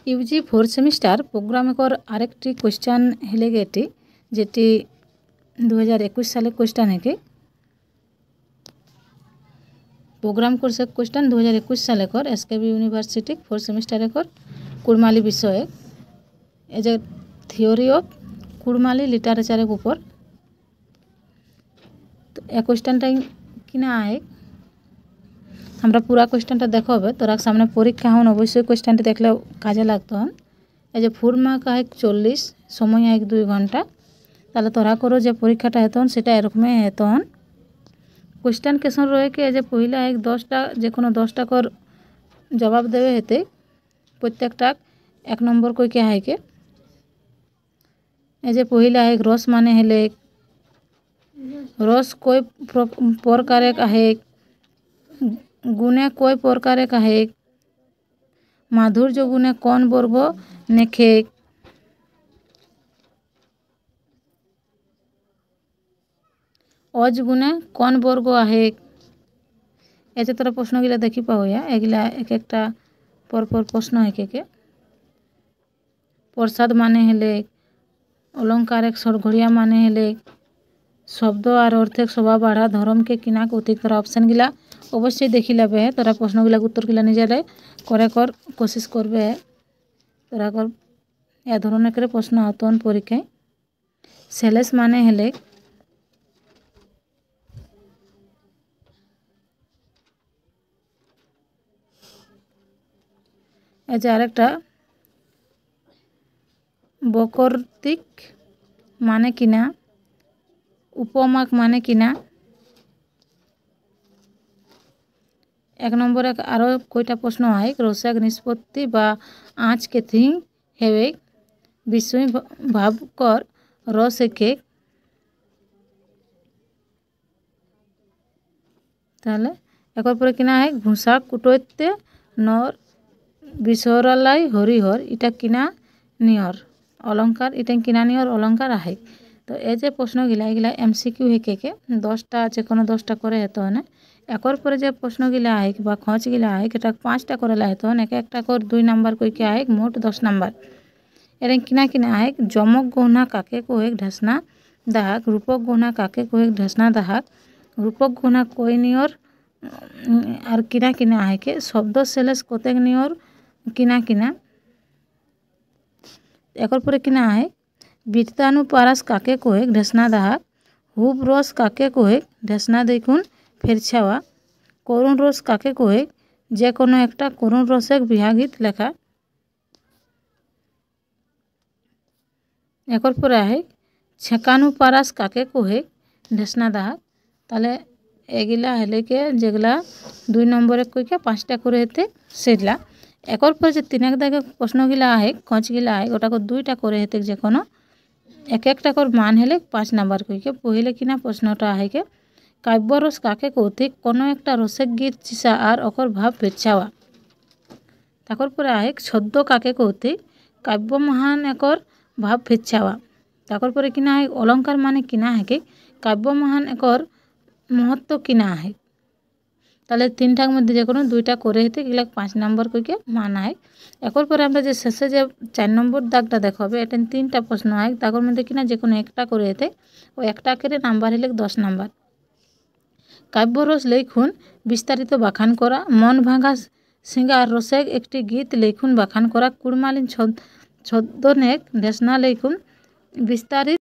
Yuji 4 semester প্রোগ্রামেকর আরেকটি question হেলে Getty যেটি 2021 সালে কোশ্চান হেকে प्रोग्राम कोर्स क्वेश्चन 2021 साल कर एसकेबी यूनिवर्सिटी 4 सेमिस्टर कर कुड़माली विषय as a theory of Kudmali literature ऊपर तो ए क्वेश्चन किना आए हमरा पूरा क्वेश्चन देखो तोरा सामने परीक्षा हन अवश्य क्वेश्चन देखले काजे लागत हन एज ए फुल मार्क है 40 समय है 2 घंटा ताले तोरा करो जे परीक्षाटा हेतन सेटा एरकम हेतन क्वेश्चन क्वेश्चन रहे कि जे पहला एक 10टा जेको 10टा कर जवाब देवे हेते प्रत्येकटा 1 नंबर कोई क्या है के जे पहला एक रस माने हेले रस कोई प्रकार है गुणे कोई प्रकार है माधुर्य गुणे कौन वर्ग नेखे अज गुणे कौन वर्ग आहे ऐसे तरह प्रश्न गिला देखी पाओया एगिला एक एकटा पर प्रश्न है के प्रसाद माने हेले अलंकार एक सरघड़िया माने हेले शब्द और अर्थ एक स्वभाव बाढ़ा धर्म के किना उत्तर तरह ऑप्शन गिला अवश्य देखी लेबे है तोरा प्रश्न गिला उत्तर गिला निजे करे कर कोशिश करबे है तोरा कर या धरण के प्रश्न आतन परीक्षा सेलेस माने हेले आरेकटा बकर्तिक माने किना उपमाक माने किना 1 नम्बर एक आरो कोईटा प्रश्न है रसक निष्पत्ति बा आँच के थिंग हेवे विषय भाव कर रस के ताले एक पर किना है घुसा कुटोते नर विसरालाई हरिहर इटा किना नियर अलंकार इटा किना नियर अलंकार आहे तो एज ए प्रश्न गिला गिला एमसीक्यू है के 10टा जेको 10टा करे हेतो ने एकर पर जे प्रश्न गिला आहे बा खच गिला आहे केटा 5टा करेला हेतो ने एक एकटा कर 2 नंबर कोई क्या है मोट 10 नंबर एरे किना किना आहे जमक गहना काके को एक ढसना दाहक रूपक गहना काके को एक ढसना दाहक रूपक गहना कोई नियर और किना किना आहे के शब्द सेलेस कतेक नियर किना किना एकर पर किना है बीततानु पारस काके को एक ढसना दाहक हुब रस काके को एक ढसना देखुन फिर छावा करुण रस काके को एक जे कोनो एकटा करुण रसक विभागित लेखा एकर पर है छेकानु पारस काके को एक ढसना दाहक ताले एगिला हेले के जेगला 2 नम्बर कोई क्या 5टा करे हेते सेला एकर पर जे 3 दागे प्रश्न गिला है खच गिला है ओटा को 2टा करे हेते जे कोनो एक एकटा कर मान हेले 5 नंबर कोई के पहिले किना प्रश्नटा है के काव्य रस काके कोते कोनो एकटा रसक गीत चिसा और ओकर भाव पेछावा ताकर पर है छद्म काके कोते काव्य महान एकर भाव पेछावा ताकर पर किना है अलंकार माने किना है के काव्य महान एकर महत्व किना है ताले 3टार मध्य जे कोनो 2टा करे हेते गिला 5 नंबर कोई के मान है एकर पर আমরা যে শেষে যে 4 নম্বর দাগটা দেখাবে এটা 3টা প্রশ্ন হয় তার মধ্যে কিনা যে কোনো একটা করে হেতে ও একটা করে নাম্বার হলে 10 নাম্বার কাব্যরস লেখুন বিস্তারিত বাখান করা মন ভাঙা সিঙ্গার রসেক একটি গীত লেখুন বাখান করা কুড়মালিন ছদ্মনেক ঢেসনা লেখুন বিস্তারিত